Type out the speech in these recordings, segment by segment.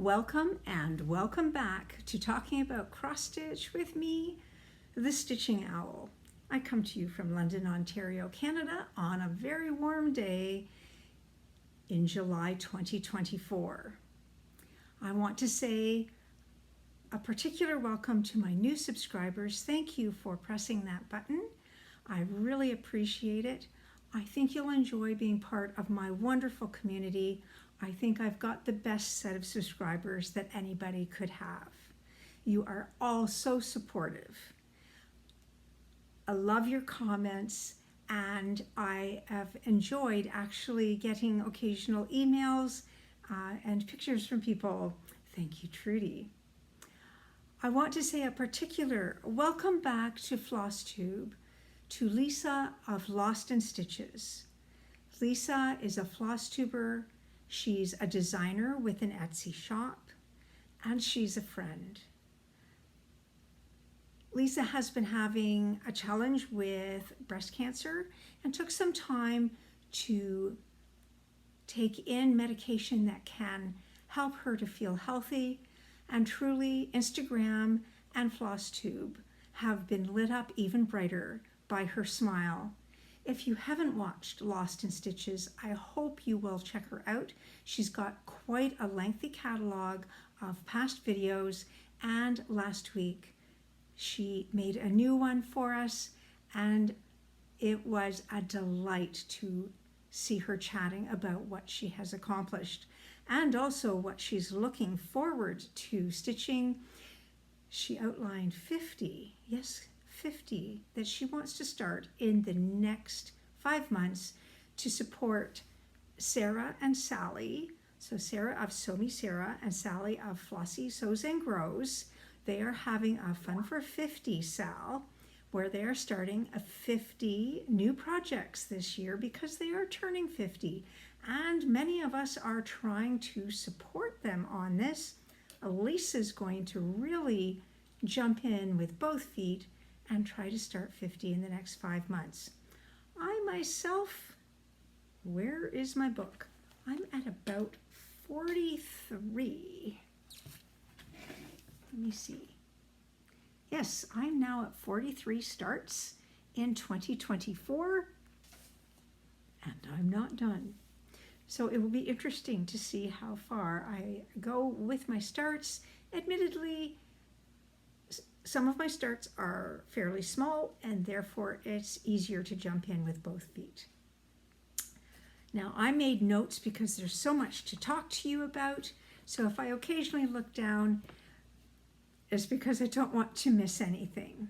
Welcome and welcome back to Talking About Cross Stitch with me, the Stitching Owl. I come to you from London, Ontario, Canada on a very warm day in July 2024. I want to say a particular welcome to my new subscribers. Thank you for pressing that button. I really appreciate it. I think you'll enjoy being part of my wonderful community. I think I've got the best set of subscribers that anybody could have. You are all so supportive. I love your comments, and I have enjoyed actually getting occasional emails and pictures from people. Thank you, Trudy. I want to say a particular welcome back to Flosstube to Lisa of Lost in Stitches. Lisa is a Flosstuber. She's a designer with an Etsy shop, and she's a friend. Lisa has been having a challenge with breast cancer and took some time to take in medication that can help her to feel healthy. And truly, Instagram and Flosstube have been lit up even brighter by her smile. If you haven't watched Lost in Stitches, I hope you will check her out. She's got quite a lengthy catalog of past videos, and last week she made a new one for us, and it was a delight to see her chatting about what she has accomplished and also what she's looking forward to stitching. She outlined 50, yes, 50 that she wants to start in the next 5 months to support Sarah and Sally. So Sarah of Sew Me Sarah and Sally of Flossie Sews and Grows. They are having a Fun for 50 Sal, where they are starting 50 new projects this year because they are turning 50. And many of us are trying to support them on this. Lisa's going to really jump in with both feet and try to start 50 in the next 5 months. I myself, where is my book? I'm at about 43. Let me see. Yes, I'm now at 43 starts in 2024, and I'm not done. So it will be interesting to see how far I go with my starts. Admittedly, some of my starts are fairly small, and therefore it's easier to jump in with both feet. Now, I made notes because there's so much to talk to you about. So if I occasionally look down, it's because I don't want to miss anything.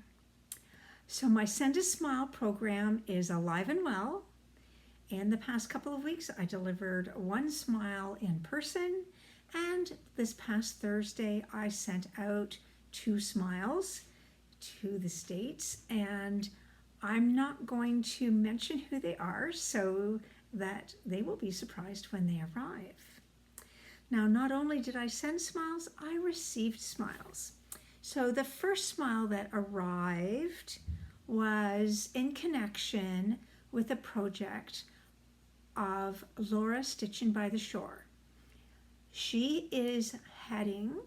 So my Send a Smile program is alive and well. In the past couple of weeks, I delivered 1 smile in person, and this past Thursday, I sent out 2 smiles to the States, and I'm not going to mention who they are so that they will be surprised when they arrive. Now, not only did I send smiles, I received smiles. So the first smile that arrived was in connection with a project of Laura Stitching by the Shore. She is heading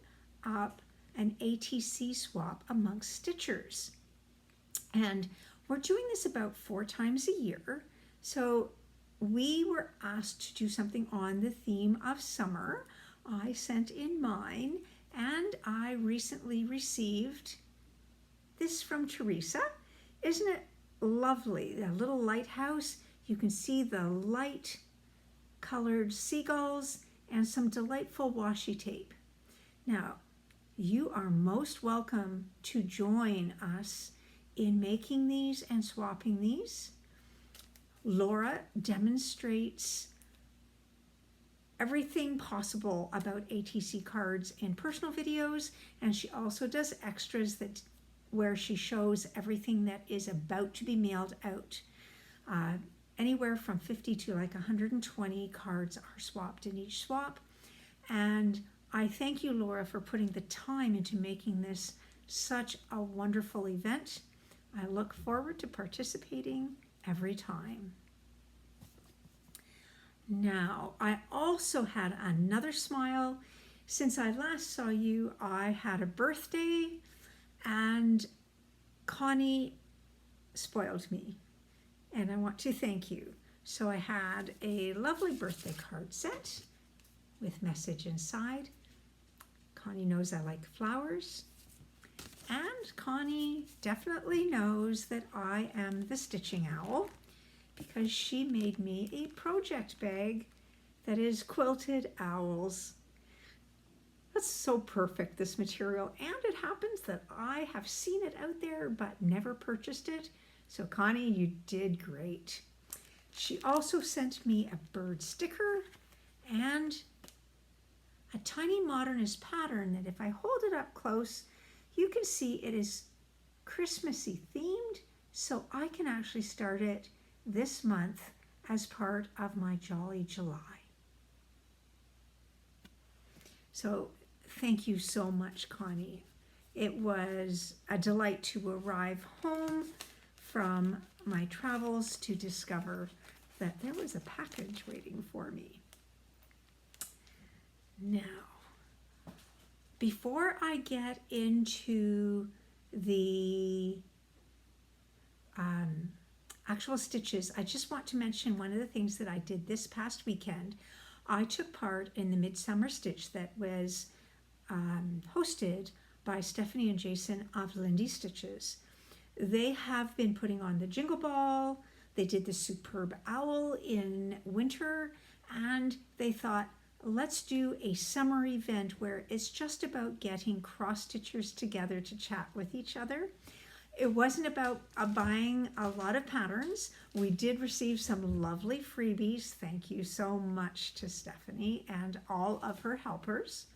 up an ATC swap amongst stitchers. And we're doing this about 4 times a year. So we were asked to do something on the theme of summer. I sent in mine, and I recently received this from Teresa. Isn't it lovely? A little lighthouse. You can see the light colored seagulls and some delightful washi tape. Now, you are most welcome to join us in making these and swapping these. Laura demonstrates everything possible about ATC cards in personal videos, and she also does extras where she shows everything that is about to be mailed out. Anywhere from 50 to like 120 cards are swapped in each swap, and I thank you, Laura, for putting the time into making this such a wonderful event. I look forward to participating every time. Now, I also had another smile Since I last saw you, I had a birthday and Connie spoiled me, and I want to thank you. So I had a lovely birthday card set with message inside. Connie knows I like flowers, and Connie definitely knows that I am the stitching owl because she made me a project bag that is quilted owls. That's so perfect, this material, and it happens that I have seen it out there but never purchased it. So Connie, you did great. She also sent me a bird sticker and a tiny modernist pattern that if I hold it up close, you can see it is Christmassy themed, so I can actually start it this month as part of my Jolly July. So thank you so much, Connie. It was a delight to arrive home from my travels to discover that there was a package waiting for me. Now, before I get into the actual stitches, I just want to mention one of the things that I did this past weekend. I took part in the Midsummer Stitch that was hosted by Stephanie and Jason of Lindy Stitches. They have been putting on the Jingle Ball. They did the Superb Owl in winter, and they thought, let's do a summer event where it's just about getting cross-stitchers together to chat with each other. It wasn't about buying a lot of patterns. We did receive some lovely freebies. Thank you so much to Stephanie and all of her helpers.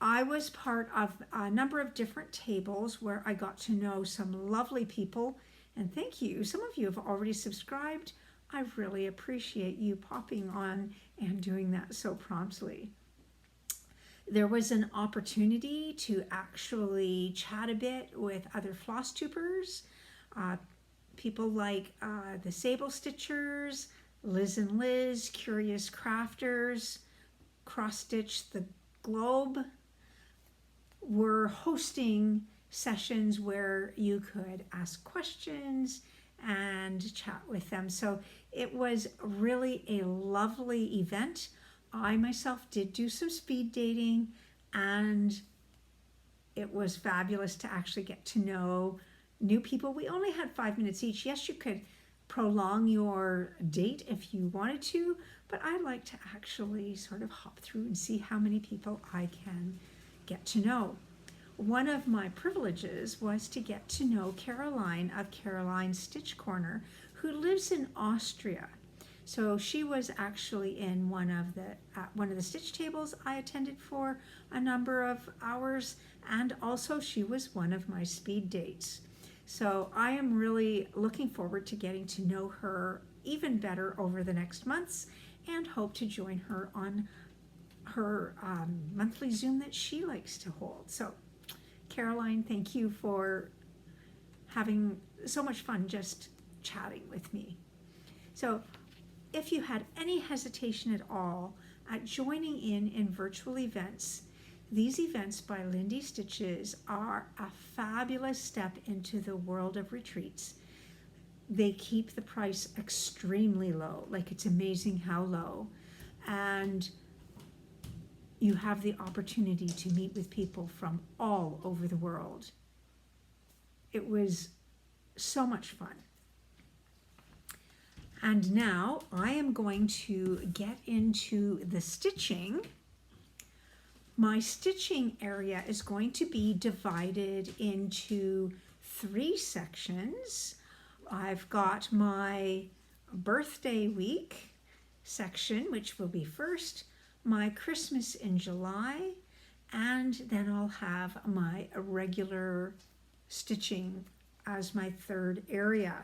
I was part of a number of different tables where I got to know some lovely people, and thank you. Some of you have already subscribed. I really appreciate you popping on and doing that so promptly. There was an opportunity to actually chat a bit with other Flosstubers, people like the Sable Stitchers, Liz and Liz, Curious Crafters, Cross Stitch the Globe, were hosting sessions where you could ask questions and chat with them. So it was really a lovely event. I myself did do some speed dating, and it was fabulous to actually get to know new people. We only had 5 minutes each. Yes, you could prolong your date if you wanted to, but I like to actually sort of hop through and see how many people I can get to know. One of my privileges was to get to know Caroline of Caroline's Stitch Corner, who lives in Austria. So she was actually in one of the stitch tables I attended for a number of hours, and also she was one of my speed dates. So I am really looking forward to getting to know her even better over the next months, and hope to join her on her monthly Zoom that she likes to hold. So Caroline, thank you for having so much fun just chatting with me. So if you had any hesitation at all at joining in virtual events, these events by Lindy Stitches are a fabulous step into the world of retreats. They keep the price extremely low, like it's amazing how low. And you have the opportunity to meet with people from all over the world. It was so much fun. And now I am going to get into the stitching. My stitching area is going to be divided into 3 sections. I've got my birthday week section, which will be first, my Christmas in July, and then I'll have my regular stitching as my 3rd area.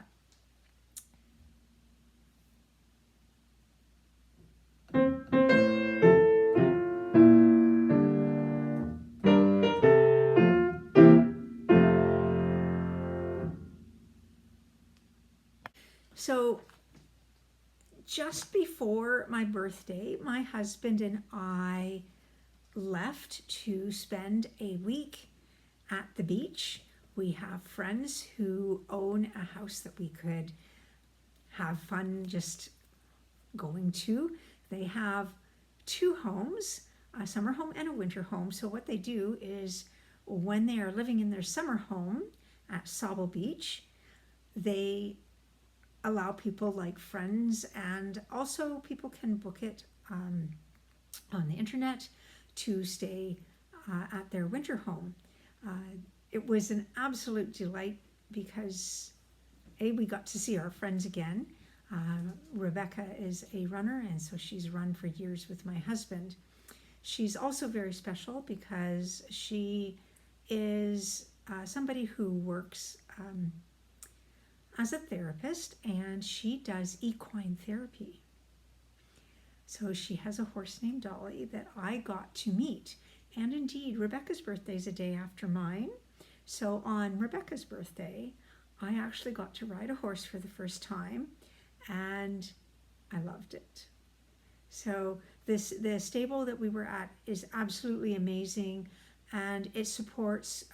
So just before my birthday, my husband and I left to spend a week at the beach. We have friends who own a house that we could have fun just going to. They have two homes, a summer home and a winter home. So what they do is when they are living in their summer home at Sauble Beach, they allow people like friends, and also people can book it on the internet to stay at their winter home. It was an absolute delight because we got to see our friends again. Rebecca is a runner, and so she's run for years with my husband. She's also very special because she is somebody who works as a therapist, and she does equine therapy. So she has a horse named Dolly that I got to meet. And indeed, Rebecca's birthday is a day after mine. So on Rebecca's birthday, I actually got to ride a horse for the first time, and I loved it. So the stable that we were at is absolutely amazing, and it supports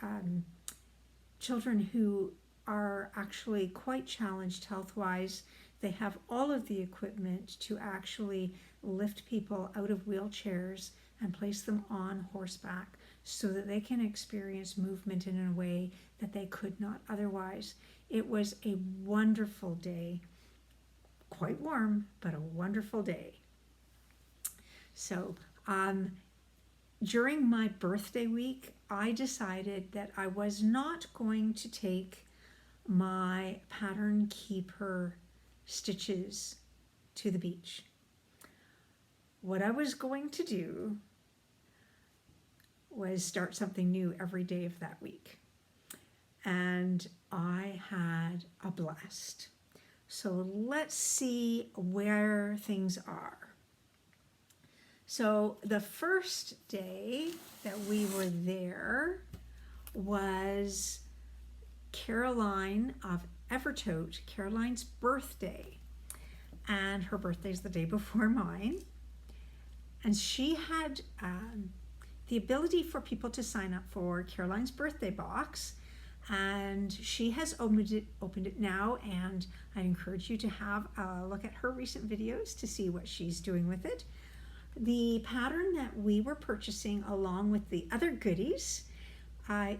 children who are actually quite challenged health-wise. They have all of the equipment to actually lift people out of wheelchairs and place them on horseback so that they can experience movement in a way that they could not otherwise. It was a wonderful day, quite warm, but a wonderful day. So during my birthday week, I decided that I was not going to take my pattern keeper stitches to the beach. What I was going to do was start something new every day of that week. And I had a blast. So let's see where things are. So the first day that we were there was Caroline of Evertote, Caroline's birthday. And her birthday's the day before mine. And she had the ability for people to sign up for Caroline's birthday box. And she has opened it now, and I encourage you to have a look at her recent videos to see what she's doing with it. The pattern that we were purchasing along with the other goodies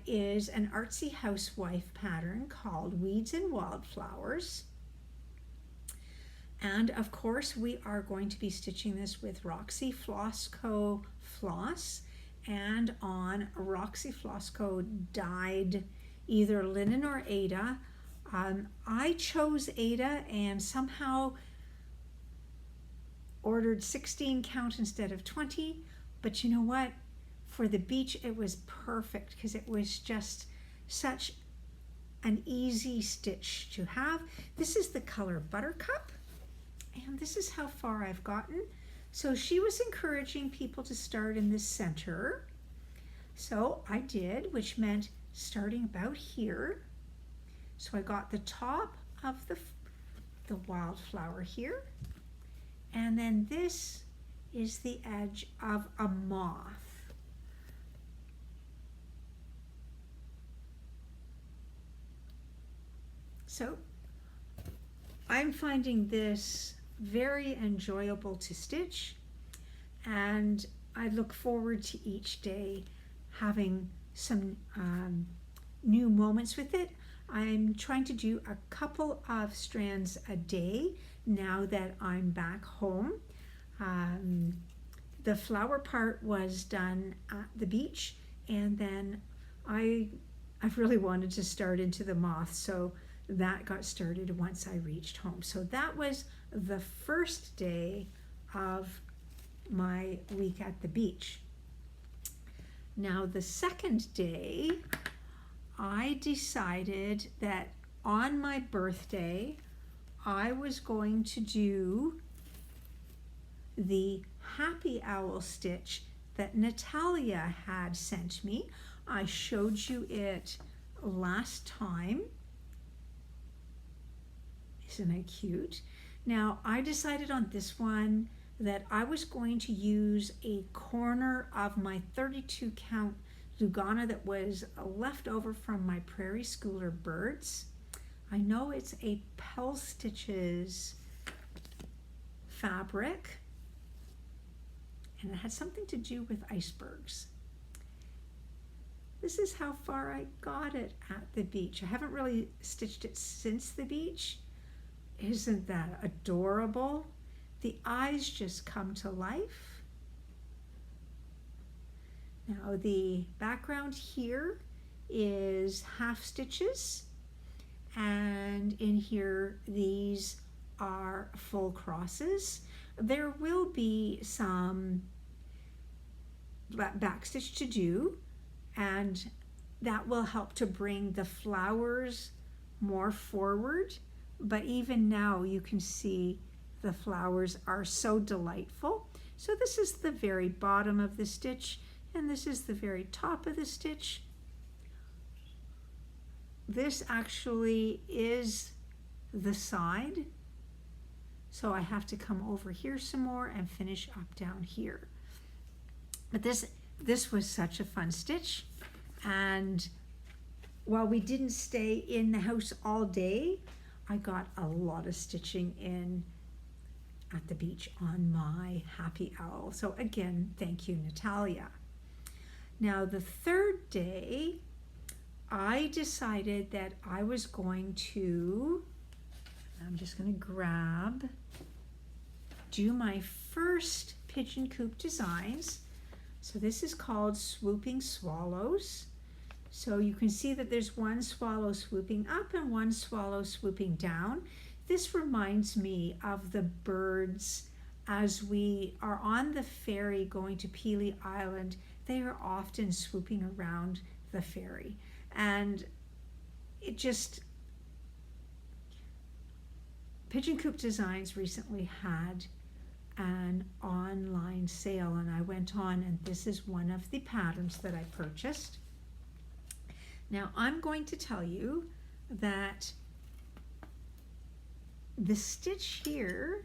is an Artsy Housewife pattern called Weeds and Wildflowers. And of course we are going to be stitching this with Roxy Floss Co. floss and on Roxy Floss Co. dyed either linen or Ada. I chose Ada and somehow ordered 16 count instead of 20, but you know what? For the beach it was perfect because it was just such an easy stitch to have. This is the color Buttercup, and this is how far I've gotten. So she was encouraging people to start in the center. So I did, which meant starting about here. So I got the top of the wildflower here, and then this is the edge of a moth. So I'm finding this very enjoyable to stitch, and I look forward to each day having some new moments with it. I'm trying to do a couple of strands a day now that I'm back home. The flower part was done at the beach, and then I really wanted to start into the moth, so that got started once I reached home. So that was the first day of my week at the beach. Now the second day, I decided that on my birthday, I was going to do the Happy Owl stitch that Natalia had sent me. I showed you it last time. Isn't it cute? Now I decided on this one that I was going to use a corner of my 32 count Lugana that was left over from my Prairie Schooler birds. I know it's a Pell Stitches fabric, and it had something to do with icebergs. This is how far I got it at the beach. I haven't really stitched it since the beach. Isn't that adorable? The eyes just come to life. Now the background here is half stitches, and in here these are full crosses. There will be some backstitch to do, and that will help to bring the flowers more forward. But even now you can see the flowers are so delightful. So this is the very bottom of the stitch, and this is the very top of the stitch. This actually is the side, so I have to come over here some more and finish up down here. But this was such a fun stitch, and while we didn't stay in the house all day, I got a lot of stitching in at the beach on my happy owl. So again, thank you, Natalia. Now the third day, I decided that I was going to, I'm just going to do my first pigeon coop designs. So this is called Swooping Swallows. So you can see that there's one swallow swooping up and one swallow swooping down. This reminds me of the birds as we are on the ferry going to Pelee Island. They are often swooping around the ferry, and it just, Pigeon Coop Designs recently had an online sale, and I went on, and this is one of the patterns that I purchased. Now I'm going to tell you that the stitch here,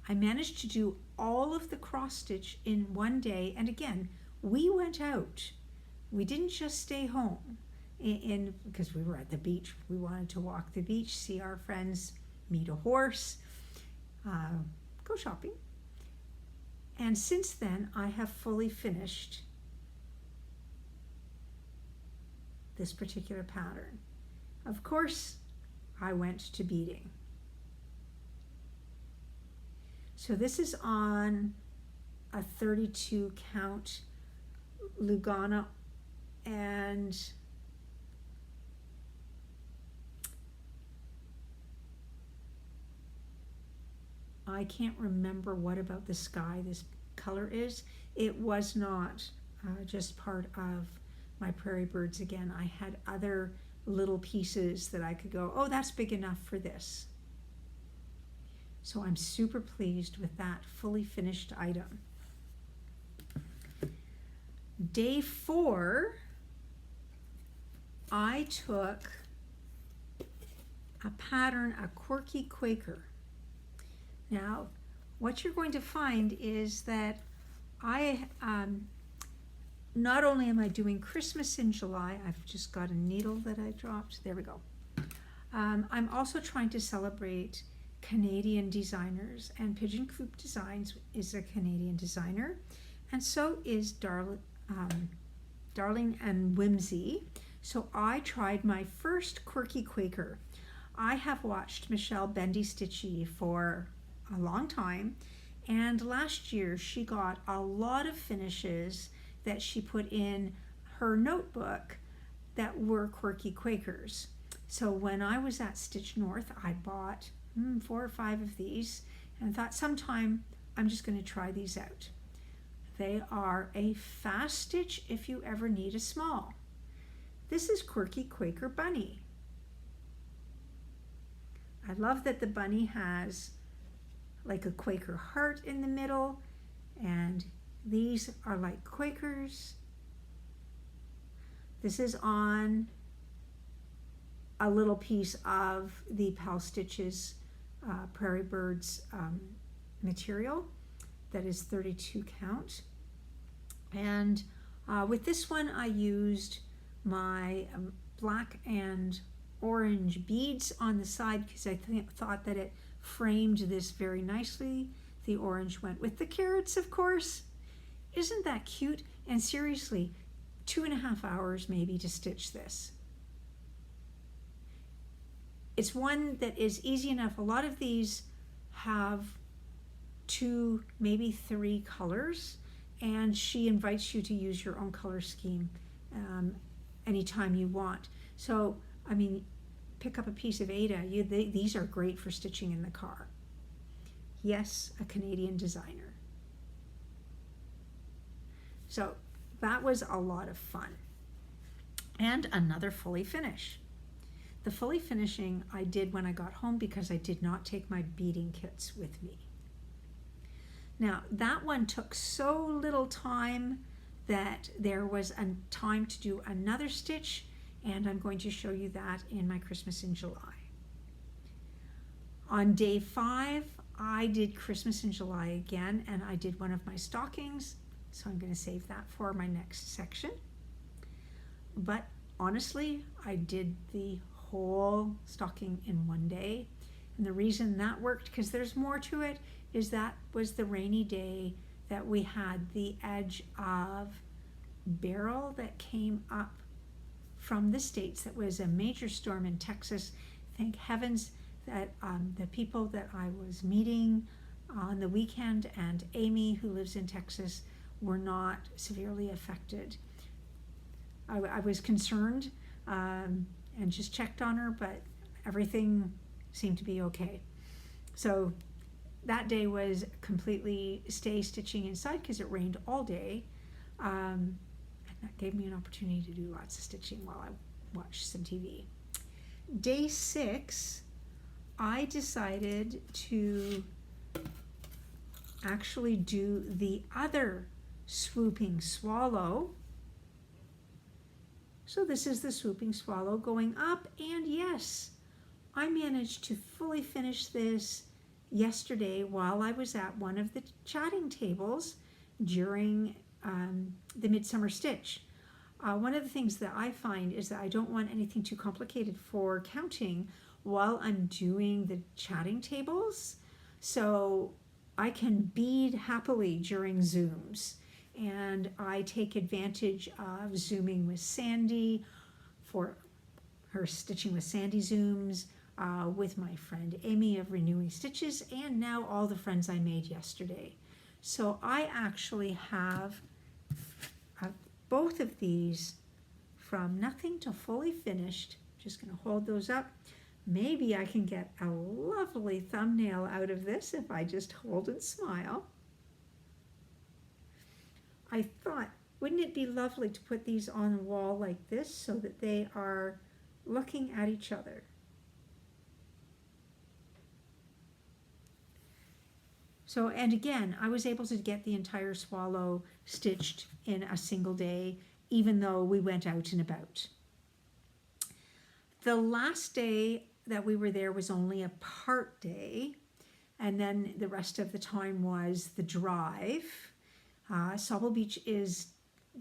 I managed to do all of the cross stitch in one day. And again, we went out. We didn't just stay home because we were at the beach. We wanted to walk the beach, see our friends, meet a horse, go shopping. And since then, I have fully finished this particular pattern. Of course, I went to beading. So this is on a 32 count Lugana, and I can't remember what about the sky this color is. It was not just part of my prairie birds again. I had other little pieces that I could go, oh, that's big enough for this. So I'm super pleased with that fully finished item. Day 4, I took a pattern, a Quirky Quaker. Now, what you're going to find is that I, not only am I doing Christmas in July, I've just got a needle that I dropped, there we go. I'm also trying to celebrate Canadian designers, and Pigeon Coop Designs is a Canadian designer, and so is Darlene and Whimsy. So I tried my first Quirky Quaker. I have watched Michelle Bendy Stitchy for a long time, and last year she got a lot of finishes that she put in her notebook that were Quirky Quakers. So when I was at Stitch North, I bought 4 or 5 of these and thought sometime I'm just going to try these out. They are a fast stitch if you ever need a small. This is Quirky Quaker Bunny. I love that the bunny has like a Quaker heart in the middle, and these are like Quakers. This is on a little piece of the Pal Stitches Prairie Birds material that is 32 count. And with this one I used my black and orange beads on the side because I thought that it framed this very nicely. The orange went with the carrots, of course. Isn't that cute? And seriously, 2.5 hours maybe to stitch this. It's one that is easy enough. A lot of these have 2, maybe 3 colors, and she invites you to use your own color scheme anytime you want. So, I mean, pick up a piece of Ada. These are great for stitching in the car. Yes, a Canadian designer. So that was a lot of fun. And another fully finish. The fully finishing I did when I got home because I did not take my beading kits with me. Now that one took so little time that there was a time to do another stitch, and I'm going to show you that in my Christmas in July. On day 5, I did Christmas in July again, and I did one of my stockings, so I'm going to save that for my next section. But honestly, I did the whole stocking in one day, and the reason that worked, because there's more to it, is that was the rainy day that we had the edge of Beryl that came up from the States. That was a major storm in Texas. Thank heavens that the people that I was meeting on the weekend and Amy, who lives in Texas, were not severely affected. I was concerned and just checked on her, but everything seemed to be okay. So that day was completely stay stitching inside because it rained all day. And that gave me an opportunity to do lots of stitching while I watched some TV. Day 6, I decided to actually do the other swooping swallow. So this is the swooping swallow going up, and yes, I managed to fully finish this yesterday while I was at one of the chatting tables during the Midsummer Stitch. One of the things that I find is that I don't want anything too complicated for counting while I'm doing the chatting tables, so I can bead happily during Zooms. And I take advantage of Zooming with Sandy for her Stitching with Sandy Zooms, with my friend Amy of Renewing Stitches, and now all the friends I made yesterday. So I actually have both of these from nothing to fully finished. Just going to hold those up. Maybe I can get a lovely thumbnail out of this if I just hold and smile. I thought, wouldn't it be lovely to put these on the wall like this so that they are looking at each other? So, and again, I was able to get the entire swallow stitched in a single day, even though we went out and about. The last day that we were there was only a part day, and then the rest of the time was the drive. Sauble Beach is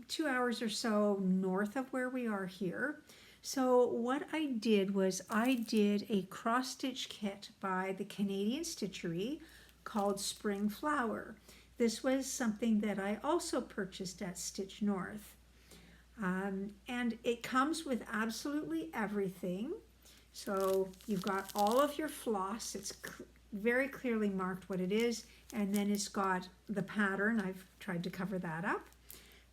2 hours or so north of where we are here. So what I did was I did a cross stitch kit by the Canadian Stitchery called Spring Flower. This was something that I also purchased at Stitch North. And it comes with absolutely everything. So you've got all of your floss. It's very clearly marked what it is, and then it's got the pattern. I've tried to cover that up.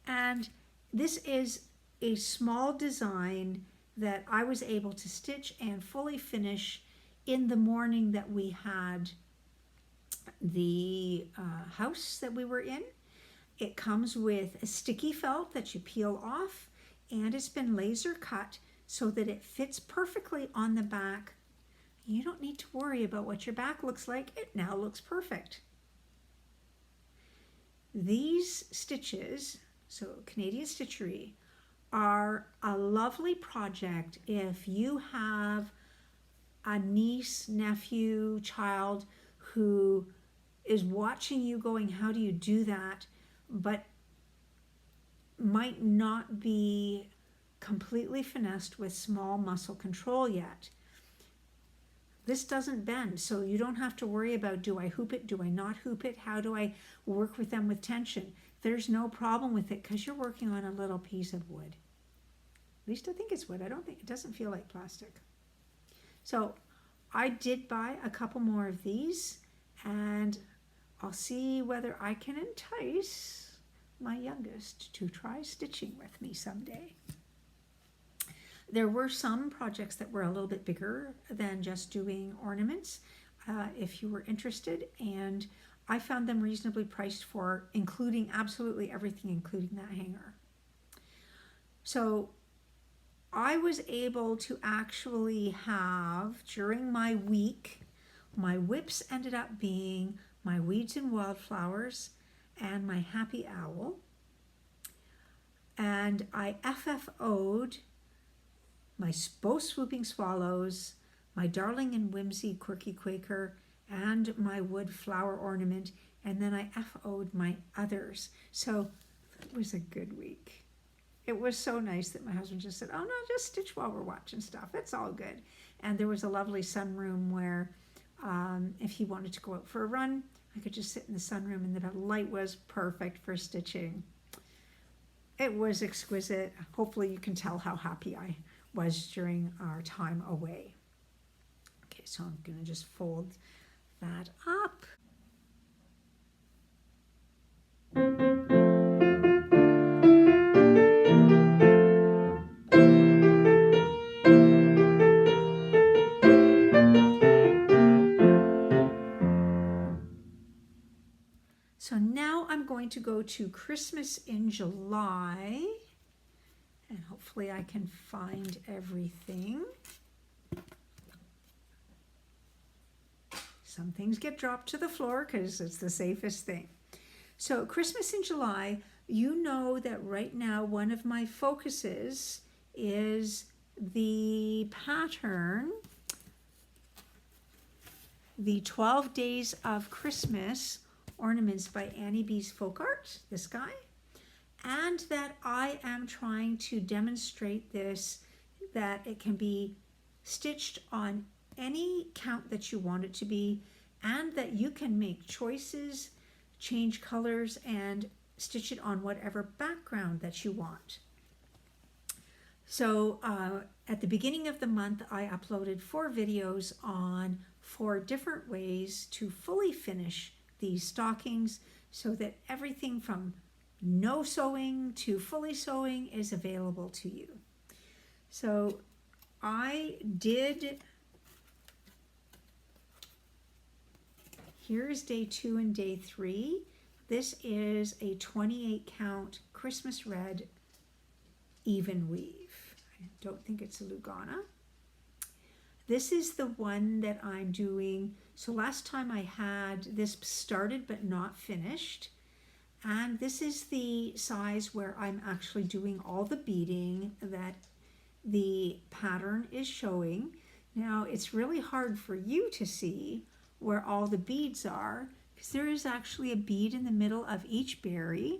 And this is a small design that I was able to stitch and fully finish in the morning that we had the house that we were in. It comes with a sticky felt that you peel off, and it's been laser cut so that it fits perfectly on the back. You don't need to worry about what your back looks like. It now looks perfect. These stitches, so Canadian Stitchery, are a lovely project if you have a niece, nephew, child who is watching you going, how do you do that? But might not be completely finessed with small muscle control yet. This doesn't bend, so you don't have to worry about, do I hoop it, do I not hoop it, how do I work with them with tension? There's no problem with it because you're working on a little piece of wood. At least I think it's wood. I don't think, it doesn't feel like plastic. So I did buy a couple more of these, and I'll see whether I can entice my youngest to try stitching with me someday. There were some projects that were a little bit bigger than just doing ornaments, if you were interested, and I found them reasonably priced for including absolutely everything, including that hanger. So I was able to actually have, during my week, my whips ended up being my weeds and wildflowers and my happy owl. And I FFO'd my both swooping swallows, my Darling and Whimsy Quirky Quaker, and my wood flower ornament, and then I FO'd my others. So it was a good week. It was so nice that my husband just said, oh no, just stitch while we're watching stuff. It's all good. And there was a lovely sunroom where if he wanted to go out for a run, I could just sit in the sunroom, and the light was perfect for stitching. It was exquisite. Hopefully you can tell how happy I was during our time away. Okay, so I'm going to just fold that up. So now I'm going to go to Christmas in July, and hopefully I can find everything. Some things get dropped to the floor because it's the safest thing. So Christmas in July, you know that right now one of my focuses is the pattern, the 12 Days of Christmas Ornaments by Annie B's Folk Art, this guy, and that I am trying to demonstrate this, that it can be stitched on any count that you want it to be, and that you can make choices, change colors, and stitch it on whatever background that you want. So at the beginning of the month, I uploaded 4 videos on 4 different ways to fully finish these stockings, so that everything from no sewing to fully sewing is available to you. So I did, here's day 2 and day 3. This is a 28 count Christmas red even weave. I don't think it's a Lugana. This is the one that I'm doing. So last time I had this started but not finished. And this is the size where I'm actually doing all the beading that the pattern is showing. Now it's really hard for you to see where all the beads are, because there is actually a bead in the middle of each berry.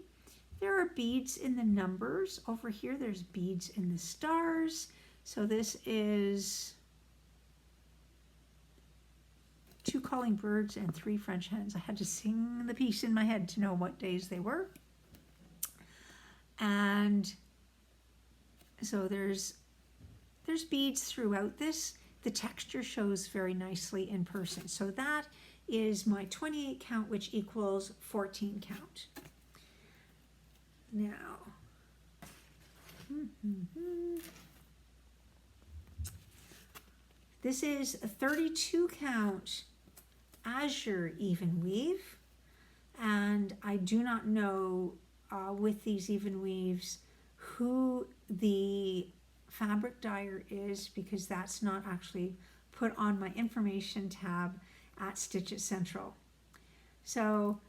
There are beads in the numbers. Over here there's beads in the stars. So this is 2 calling birds and 3 French hens. I had to sing the piece in my head to know what days they were. And so there's beads throughout this. The texture shows very nicely in person. So that is my 28 count, which equals 14 count. Now, this is a 32 count azure even weave, and I do not know with these even weaves who the fabric dyer is, because that's not actually put on my information tab at Stitch It Central. So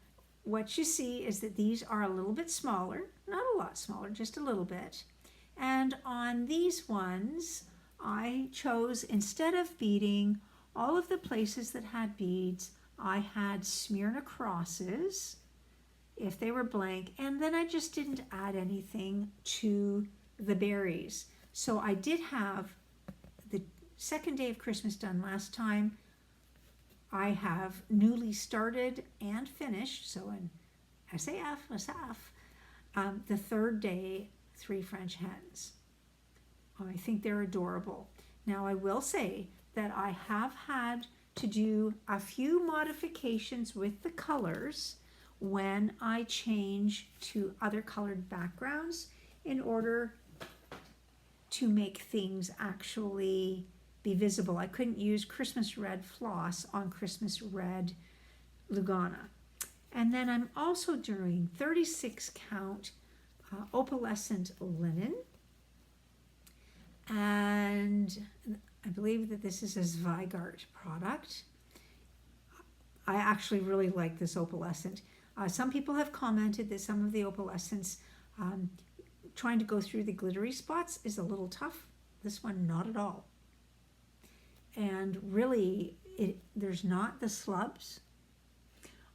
what you see is that these are a little bit smaller, not a lot smaller, just a little bit, And on these ones, I chose, instead of beading all of the places that had beads, I had Smyrna crosses if they were blank, and then I just didn't add anything to the berries. So I did have the second day of Christmas done last time. I have newly started and finished, so in SAF, the third day, 3 French hens. I think they're adorable. Now I will say that I have had to do a few modifications with the colors when I change to other colored backgrounds in order to make things actually be visible. I couldn't use Christmas red floss on Christmas red Lugana. And then I'm also doing 36 count opalescent linen. And I believe that this is a Zweigart product. I actually really like this opalescent. Some people have commented that some of the opalescents, trying to go through the glittery spots is a little tough. This one, not at all. And really, there's not the slubs.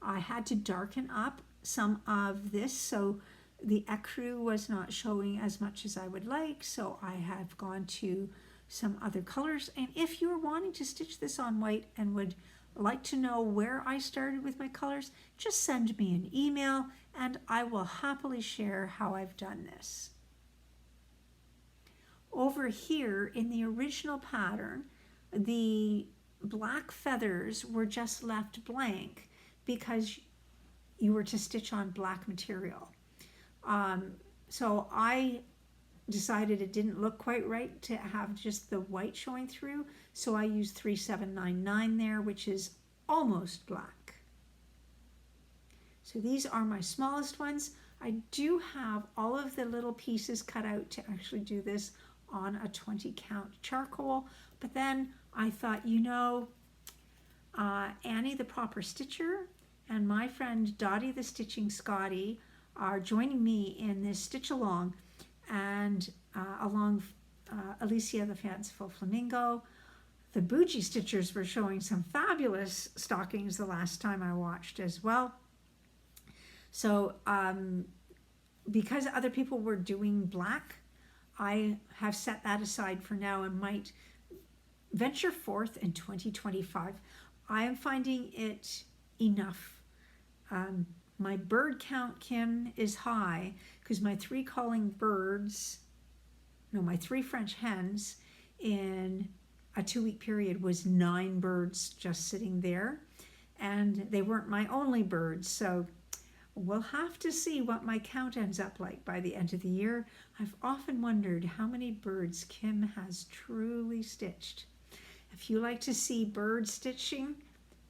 I had to darken up some of this, so the ecru was not showing as much as I would like, so I have gone to some other colors. And if you're wanting to stitch this on white and would like to know where I started with my colors, just send me an email and I will happily share how I've done this. Over here in the original pattern, the black feathers were just left blank because you were to stitch on black material. So I decided it didn't look quite right to have just the white showing through, so I used 3799 there, which is almost black. So these are my smallest ones. I do have all of the little pieces cut out to actually do this on a 20 count charcoal, but then I thought, you know, Annie the Proper Stitcher and my friend Dottie the Stitching Scotty are joining me in this stitch along, and along Alicia the Fanciful Flamingo. The Bougie Stitchers were showing some fabulous stockings the last time I watched as well. So because other people were doing black, I have set that aside for now and might venture forth in 2025. I am finding it enough. My bird count, Kim, is high because my 3 calling birds, no, my 3 French hens in a 2-week period was 9 birds just sitting there, and they weren't my only birds, so we'll have to see what my count ends up like by the end of the year. I've often wondered how many birds Kim has truly stitched. If you like to see bird stitching,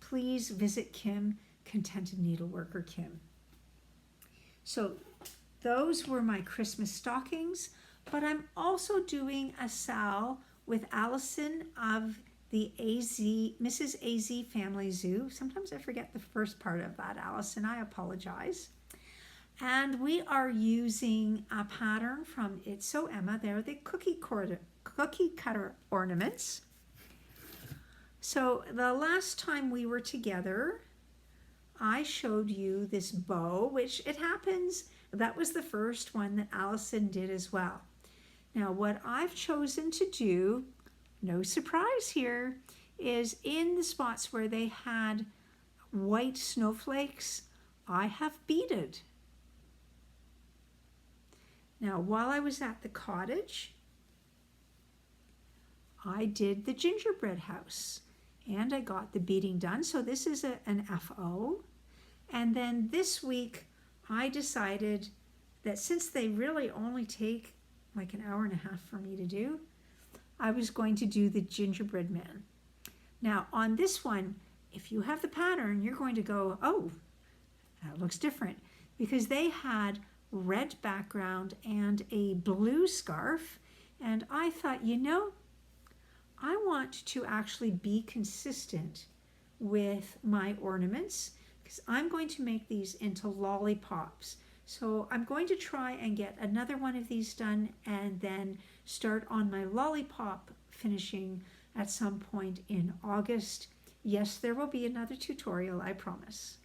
please visit Kim, Contented Needleworker Kim. So those were my Christmas stockings, but I'm also doing a sal with Allison of the Mrs. AZ Family Zoo. Sometimes I forget the first part of that, Allison. I apologize. And we are using a pattern from It's So Emma. They're the cookie cutter ornaments. So the last time we were together, I showed you this bow, which it happens, that was the first one that Allison did as well. Now what I've chosen to do, no surprise here, is in the spots where they had white snowflakes, I have beaded. Now while I was at the cottage, I did the gingerbread house and I got the beading done. So this is an FO. And then this week I decided that since they really only take like an hour and a half for me to do, I was going to do the gingerbread man. Now on this one, if you have the pattern, you're going to go, oh, that looks different, because they had red background and a blue scarf. And I thought, you know, I want to actually be consistent with my ornaments, because I'm going to make these into lollipops. So I'm going to try and get another one of these done and then start on my lollipop finishing at some point in August. Yes, there will be another tutorial, I promise.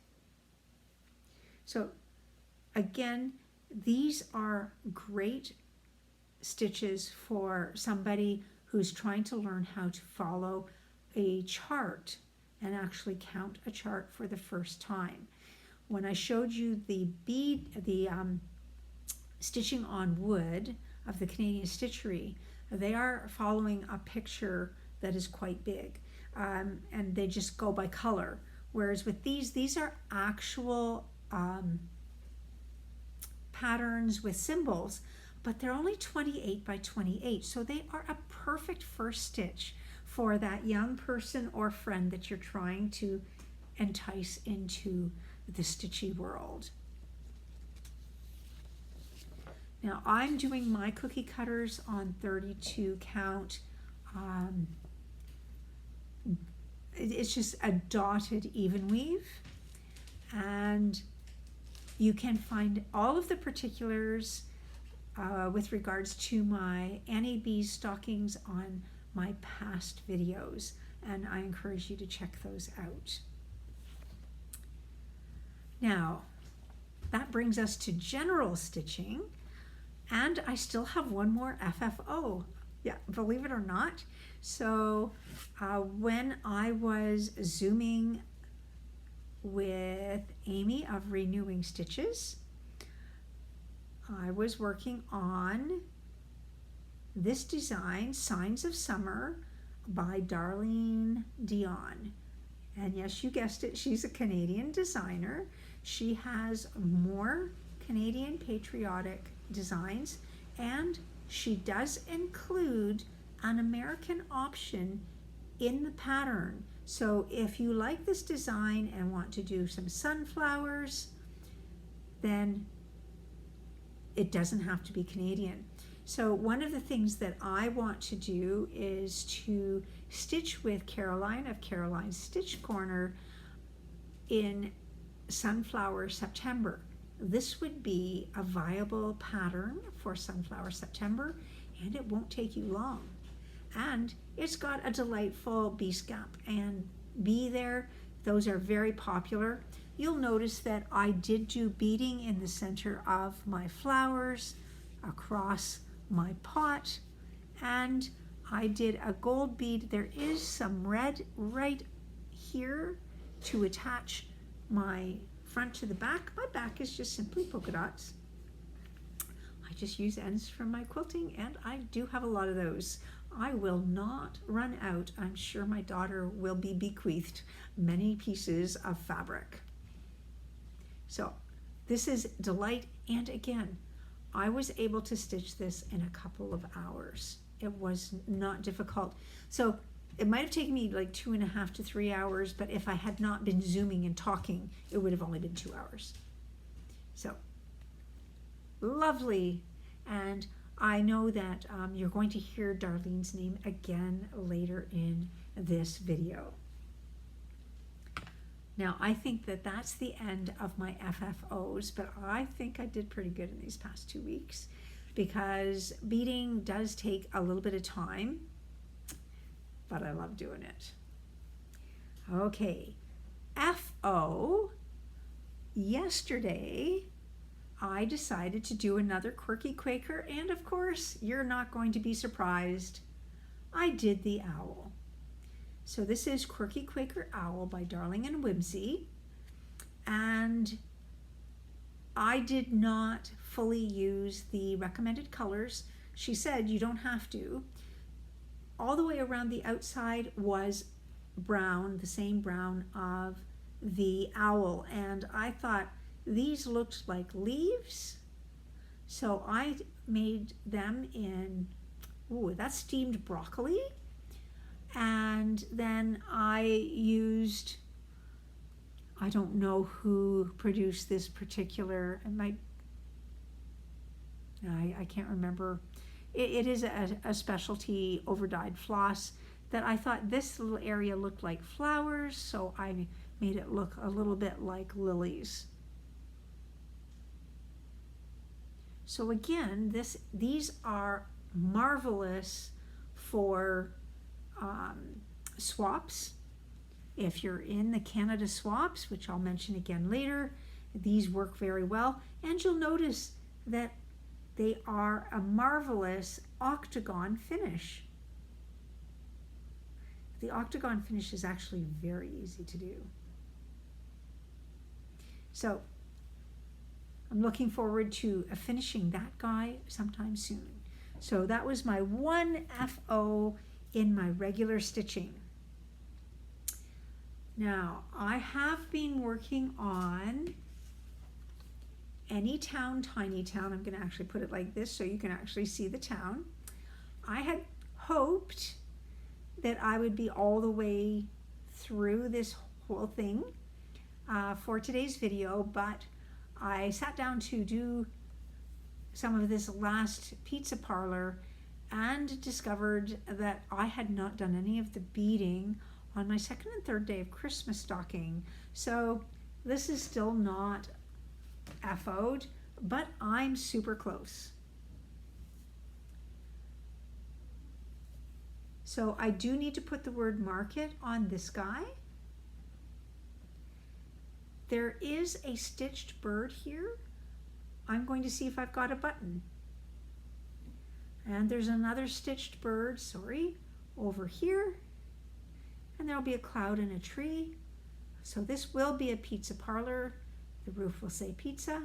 So again, these are great stitches for somebody who's trying to learn how to follow a chart and actually count a chart for the first time. When I showed you the stitching on wood of the Canadian Stitchery, they are following a picture that is quite big, and they just go by color. Whereas with these are actual patterns with symbols, but they're only 28 by 28, so they are a perfect first stitch for that young person or friend that you're trying to entice into the stitchy world. Now I'm doing my cookie cutters on 32 count. It's just a dotted even weave, and you can find all of the particulars with regards to my Annie Beez stockings on my past videos, and I encourage you to check those out. Now, that brings us to general stitching, and I still have one more FFO. Yeah, believe it or not. So when I was Zooming with Amy of Renewing Stitches, I was working on this design, Signs of Summer by Darlene Dion. And yes, you guessed it, she's a Canadian designer. She has more Canadian patriotic designs, and she does include an American option in the pattern. So if you like this design and want to do some sunflowers, then it doesn't have to be Canadian. So one of the things that I want to do is to stitch with Caroline of Caroline's Stitch Corner in Sunflower September. This would be a viable pattern for Sunflower September, and it won't take you long. And it's got a delightful bee gap and bee there. Those are very popular. You'll notice that I did do beading in the center of my flowers across my pot, and I did a gold bead. There is some red right here to attach my front to the back. My back is just simply polka dots. I just use ends from my quilting, and I do have a lot of those. I will not run out. I'm sure my daughter will be bequeathed many pieces of fabric. So this is Delight, and again, I was able to stitch this in a couple of hours. It was not difficult. So it might have taken me like 2.5 to 3 hours, but if I had not been Zooming and talking, it would have only been 2 hours. So lovely. And I know that you're going to hear Darlene's name again later in this video. Now, I think that that's the end of my FFOs, but I think I did pretty good in these past 2 weeks because beading does take a little bit of time, but I love doing it. Okay, FO, yesterday I decided to do another Quirky Quaker, and of course, you're not going to be surprised, I did the owl. So this is Quirky Quaker Owl by Darlene and Whimsy, and I did not fully use the recommended colors. She said you don't have to. All the way around the outside was brown, the same brown of the owl, and I thought these looked like leaves, so I made them in, ooh, that's steamed broccoli. And then I used, I don't know who produced this particular, I can't remember. It is a specialty overdyed floss that I thought this little area looked like flowers, so I made it look a little bit like lilies. So again, these are marvelous for swaps. If you're in the Canada swaps, which I'll mention again later, these work very well. And you'll notice that they are a marvelous octagon finish. The octagon finish is actually very easy to do. So I'm looking forward to finishing that guy sometime soon. So that was my one FO in my regular stitching. Now, I have been working on Any Town, Tiny Town. I'm going to actually put it like this so you can actually see the town. I had hoped that I would be all the way through this whole thing for today's video, but I sat down to do some of this last pizza parlor and discovered that I had not done any of the beading on my second and third day of Christmas stocking. So this is still not FO'd, but I'm super close. So I do need to put the word market on this guy. There is a stitched bird here. I'm going to see if I've got a button. And there's another stitched bird, over here. And there'll be a cloud and a tree. So this will be a pizza parlor. The roof will say pizza,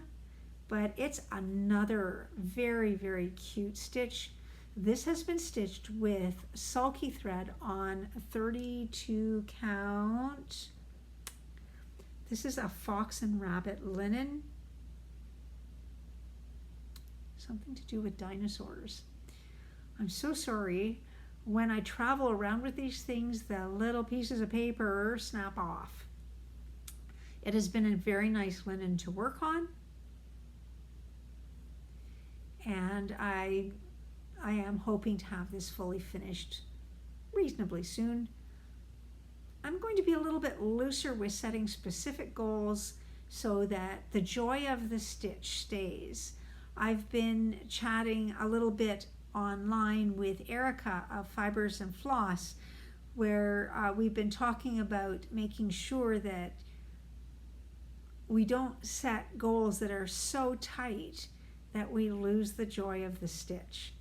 but it's another very, very cute stitch. This has been stitched with sulky thread on 32 count. This is a fox and rabbit linen. Something to do with dinosaurs. I'm so sorry. When I travel around with these things, the little pieces of paper snap off. It has been a very nice linen to work on. And I am hoping to have this fully finished reasonably soon. I'm going to be a little bit looser with setting specific goals so that the joy of the stitch stays. I've been chatting a little bit online with Erica of Fibers and Floss, where we've been talking about making sure that we don't set goals that are so tight that we lose the joy of the stitch.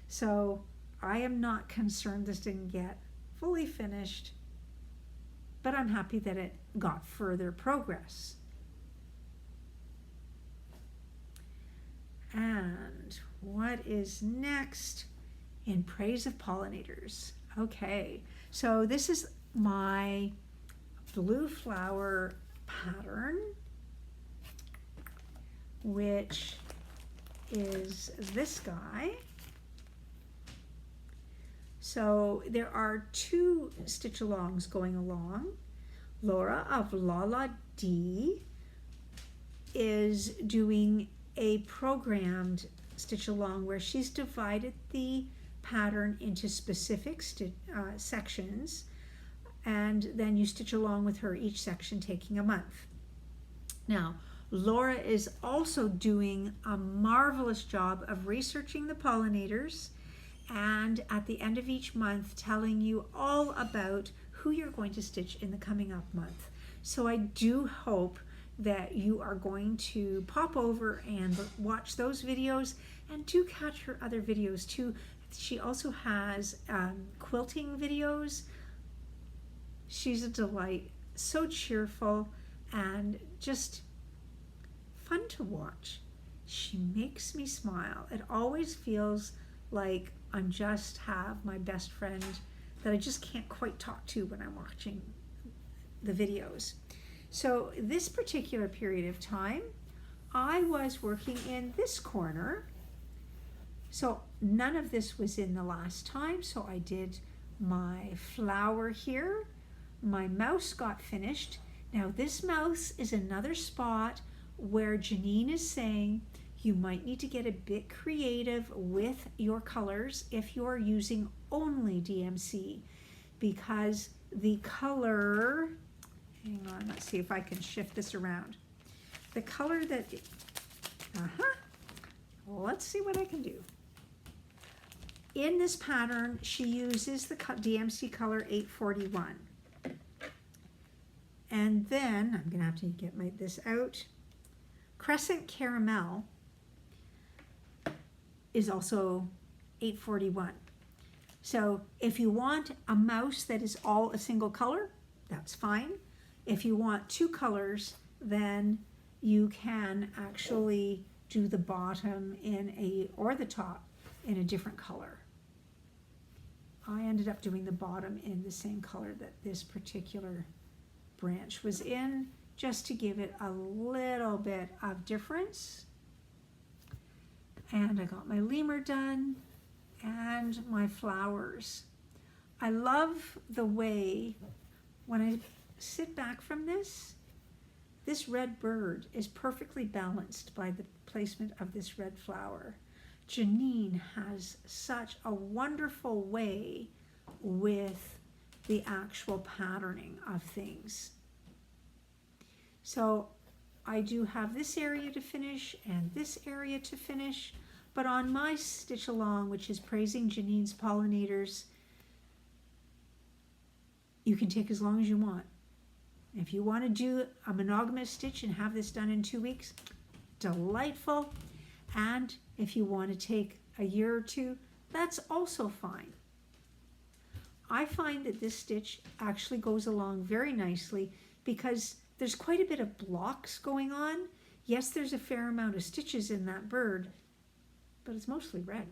So I am not concerned this didn't get fully finished, but I'm happy that it got further progress. And what is next? In Praise of Pollinators. Okay, so this is my blue flower pattern, which is this guy. So there are two stitch alongs going along. Laura of Lala D is doing a programmed stitch along where she's divided the pattern into specific sections, and then you stitch along with her, each section taking a month. Now, Laura is also doing a marvelous job of researching the pollinators, and at the end of each month telling you all about who you're going to stitch in the coming up month. So I do hope that you are going to pop over and watch those videos, and do catch her other videos too. She also has quilting videos. She's a delight, so cheerful and just fun to watch. She makes me smile. It always feels like I'm just have my best friend that I just can't quite talk to when I'm watching the videos. So this particular period of time, I was working in this corner. So none of this was in the last time. So I did my flower here. My mouse got finished. Now this mouse is another spot where Janine is saying you might need to get a bit creative with your colors if you are using only DMC, because the color, hang on, let's see if I can shift this around. The color that, let's see what I can do. In this pattern, she uses the DMC color 841. And then, I'm going to have to get this out. Crescent Caramel is also 841. So if you want a mouse that is all a single color, that's fine. If you want two colors, then you can actually do the bottom or the top in a different color. I ended up doing the bottom in the same color that this particular branch was in, just to give it a little bit of difference. And I got my lemur done and my flowers. I love the way, when I sit back from this red bird is perfectly balanced by the placement of this red flower. Janine has such a wonderful way with the actual patterning of things. So I do have this area to finish and this area to finish, but on my stitch along, which is praising Janine's pollinators, you can take as long as you want. If you want to do a monogamous stitch and have this done in 2 weeks, delightful. And if you want to take a year or two, that's also fine. I find that this stitch actually goes along very nicely because there's quite a bit of blocks going on. Yes, there's a fair amount of stitches in that bird, but it's mostly red.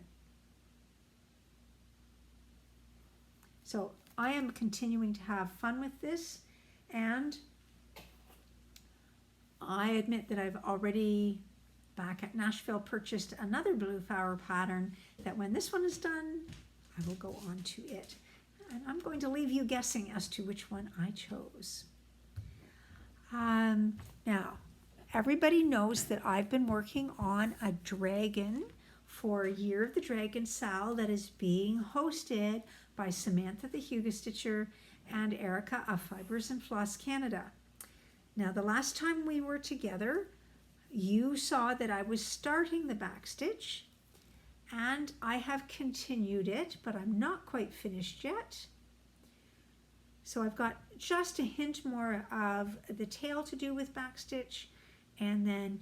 So I am continuing to have fun with this, and I admit that I've already, back at Nashville, purchased another blue flower pattern that when this one is done, I will go on to it. And I'm going to leave you guessing as to which one I chose. Now, everybody knows that I've been working on a dragon for Year of the Dragon Sal that is being hosted by Samantha the Hugo Stitcher and Erica of Fibers and Floss Canada. Now, the last time we were together, you saw that I was starting the back stitch, and I have continued it, but I'm not quite finished yet. So I've got just a hint more of the tail to do with back stitch, and then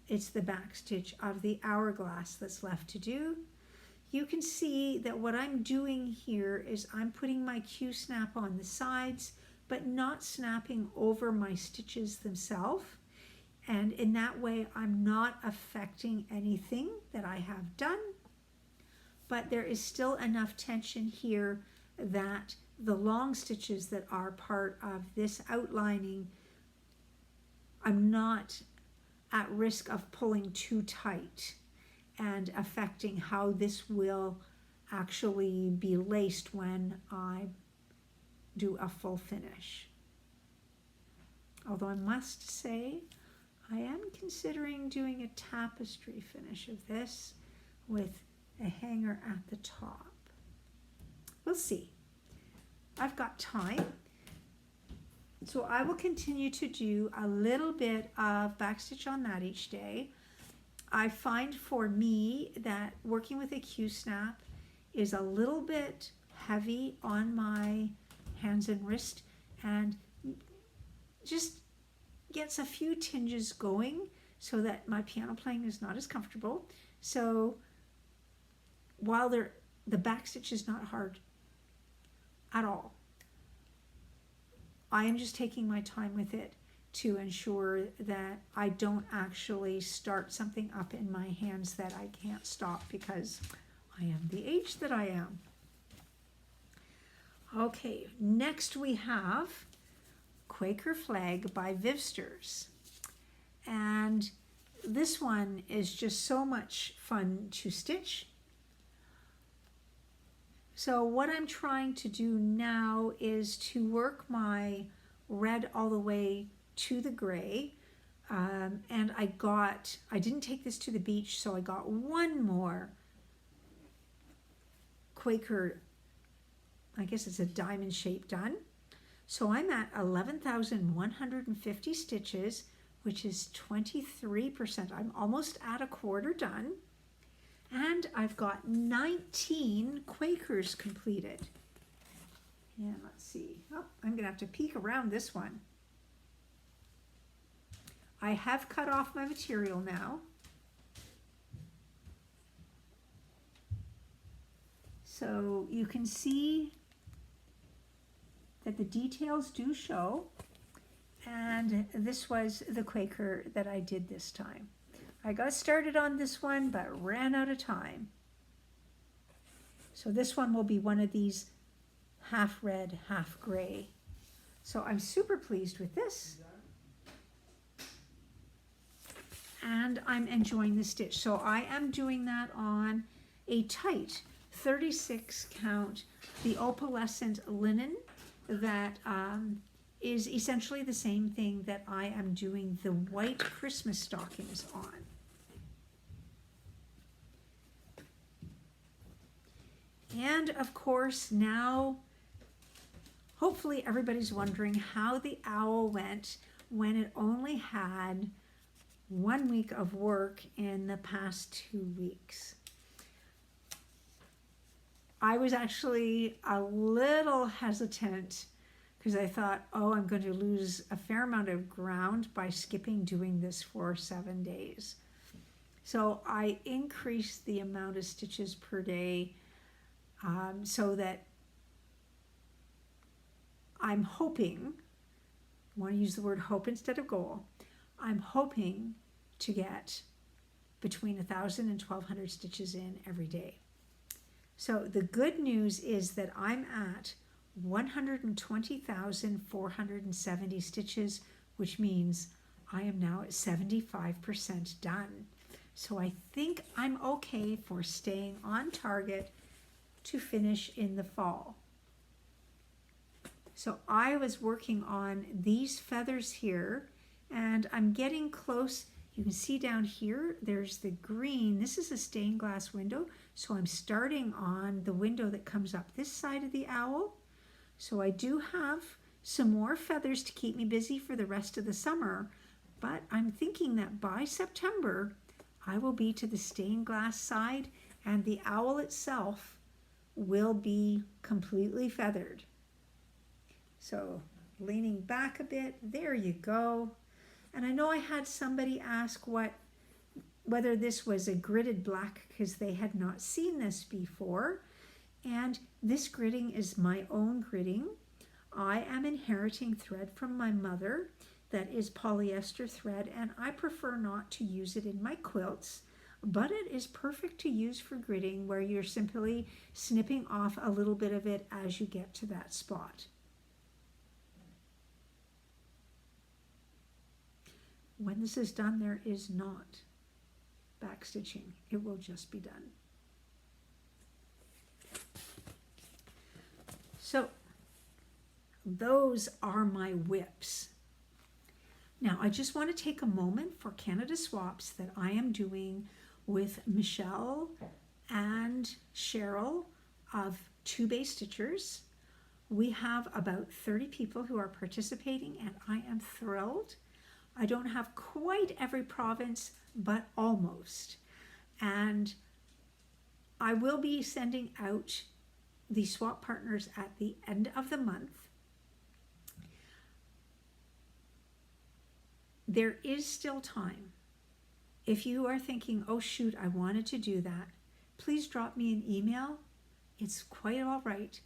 it's the back stitch of the hourglass that's left to do. You can see that what I'm doing here is I'm putting my Q-snap on the sides, but not snapping over my stitches themselves. And in that way, I'm not affecting anything that I have done, but there is still enough tension here that the long stitches that are part of this outlining, I'm not at risk of pulling too tight and affecting how this will actually be laced when I do a full finish. Although I must say, I am considering doing a tapestry finish of this with a hanger at the top. We'll see. I've got time. So I will continue to do a little bit of backstitch on that each day. I find for me that working with a Q-snap is a little bit heavy on my hands and wrist and just gets a few tinges going so that my piano playing is not as comfortable. So while the backstitch is not hard at all, I am just taking my time with it to ensure that I don't actually start something up in my hands that I can't stop because I am the age that I am. Okay, next we have Quaker Flag by Vivsters. And this one is just so much fun to stitch. So what I'm trying to do now is to work my red all the way to the gray. And I didn't take this to the beach, so I got one more Quaker, I guess it's a diamond shape done. So I'm at 11,150 stitches, which is 23%. I'm almost at a quarter done. And I've got 19 Quakers completed. And let's see. Oh, I'm going to have to peek around this one. I have cut off my material now. So you can see that the details do show. And this was the Quaker that I did this time. I got started on this one, but ran out of time. So this one will be one of these half red, half gray. So I'm super pleased with this. And I'm enjoying the stitch. So I am doing that on a tight 36 count, the opalescent linen that is essentially the same thing that I am doing the white Christmas stockings on. And of course now, hopefully everybody's wondering how the owl went when it only had 1 week of work in the past 2 weeks. I was actually a little hesitant because I thought, oh, I'm going to lose a fair amount of ground by skipping doing this for 7 days. So I increased the amount of stitches per day so that I'm hoping, I want to use the word hope instead of goal, I'm hoping to get between 1,000 and 1,200 stitches in every day. So the good news is that I'm at 120,470 stitches, which means I am now at 75% done. So I think I'm okay for staying on target to finish in the fall. So I was working on these feathers here, and I'm getting close. You can see down here, there's the green. This is a stained glass window, so I'm starting on the window that comes up this side of the owl. So I do have some more feathers to keep me busy for the rest of the summer, but I'm thinking that by September, I will be to the stained glass side, and the owl itself will be completely feathered. So leaning back a bit, there you go. And I know I had somebody ask whether this was a gridded black because they had not seen this before. And this gridding is my own gridding. I am inheriting thread from my mother that is polyester thread, and I prefer not to use it in my quilts, but it is perfect to use for gridding where you're simply snipping off a little bit of it as you get to that spot. When this is done, there is not backstitching. It will just be done. So those are my whips. Now I just want to take a moment for Canada swaps that I am doing with Michelle and Cheryl of Two Bay Stitchers. We have about 30 people who are participating, and I am thrilled. I don't have quite every province, but almost. And I will be sending out the swap partners at the end of the month. There is still time. If you are thinking, oh shoot, I wanted to do that, please drop me an email. It's quite all right.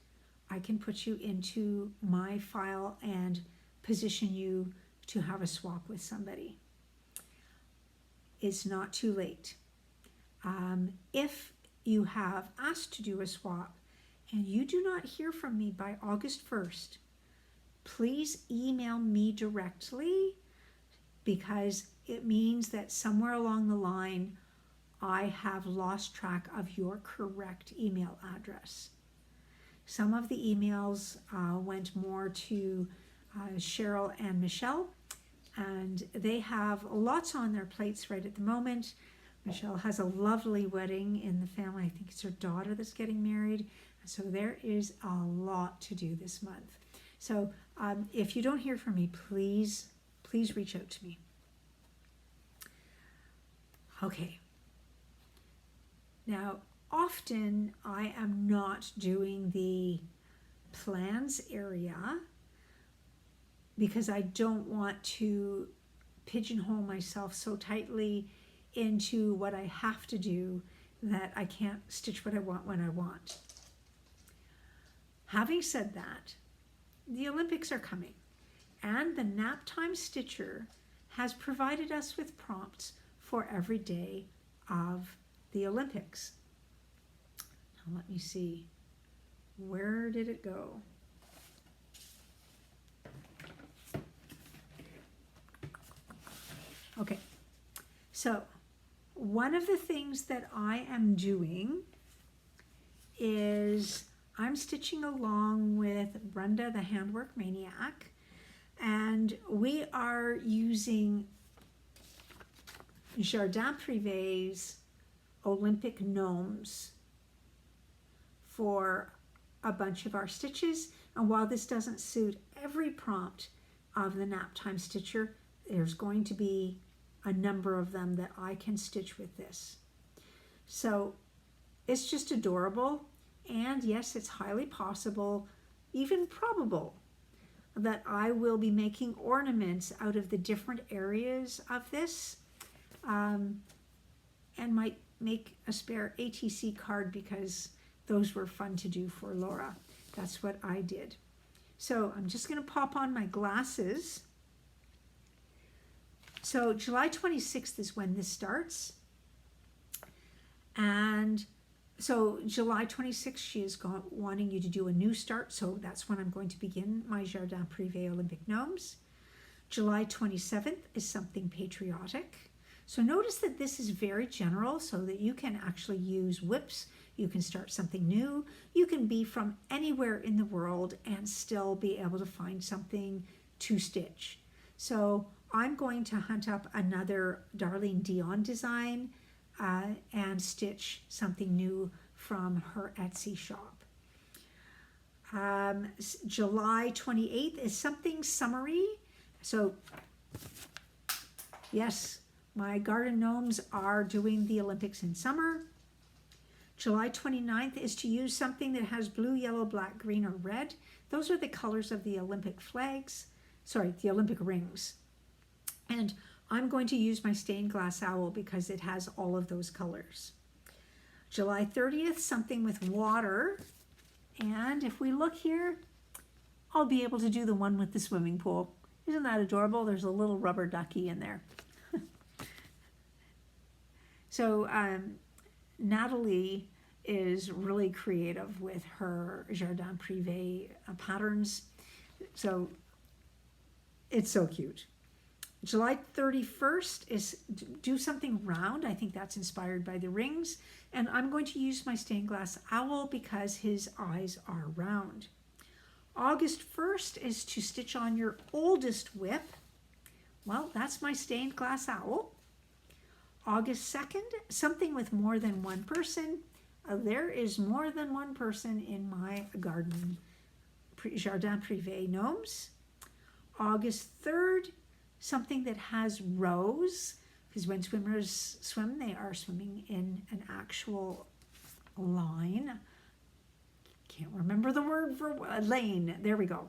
I can put you into my file and position you to have a swap with somebody. It's not too late. If you have asked to do a swap and you do not hear from me by August 1st, please email me directly, because it means that somewhere along the line I have lost track of your correct email address. Some of the emails went more to Cheryl and Michelle, and they have lots on their plates right at the moment. Michelle has a lovely wedding in the family. I think it's her daughter that's getting married. So there is a lot to do this month. So if you don't hear from me, please reach out to me. Okay. Now, often I am not doing the plans area because I don't want to pigeonhole myself so tightly into what I have to do that I can't stitch what I want when I want. Having said that, the Olympics are coming, and the Naptime Stitcher has provided us with prompts for every day of the Olympics. Now let me see, where did it go? Okay, so one of the things that I am doing is I'm stitching along with Brenda, the Handwork Maniac, and we are using Jardin Privé's Olympic Gnomes for a bunch of our stitches. And while this doesn't suit every prompt of the Naptime Stitcher, there's going to be a number of them that I can stitch with this. So it's just adorable, and yes, it's highly possible, even probable, that I will be making ornaments out of the different areas of this, and might make a spare ATC card because those were fun to do for Laura. That's what I did. So I'm just going to pop on my glasses. So July 26th is when this starts. And so July 26th, she is wanting you to do a new start. So that's when I'm going to begin my Jardin Privé Olympic Gnomes. July 27th is something patriotic. So notice that this is very general so that you can actually use whips. You can start something new. You can be from anywhere in the world and still be able to find something to stitch. So I'm going to hunt up another Darlene Dion design and stitch something new from her Etsy shop. July 28th is something summery. So yes, my garden gnomes are doing the Olympics in summer. July 29th is to use something that has blue, yellow, black, green, or red. Those are the colors of the Olympic flags. Sorry, the Olympic rings. And I'm going to use my stained glass owl because it has all of those colors. July 30th, something with water. And if we look here, I'll be able to do the one with the swimming pool. Isn't that adorable? There's a little rubber ducky in there. So Natalie is really creative with her Jardin Privé patterns. So it's so cute. July 31st is do something round. I think that's inspired by the rings. And I'm going to use my stained glass owl because his eyes are round. August 1st is to stitch on your oldest whip. Well, that's my stained glass owl. August 2nd, something with more than one person. There is more than one person in my garden Jardin Privé gnomes. August 3rd, something that has rows, because when swimmers swim, they are swimming in an actual line. Can't remember the word for lane. There we go.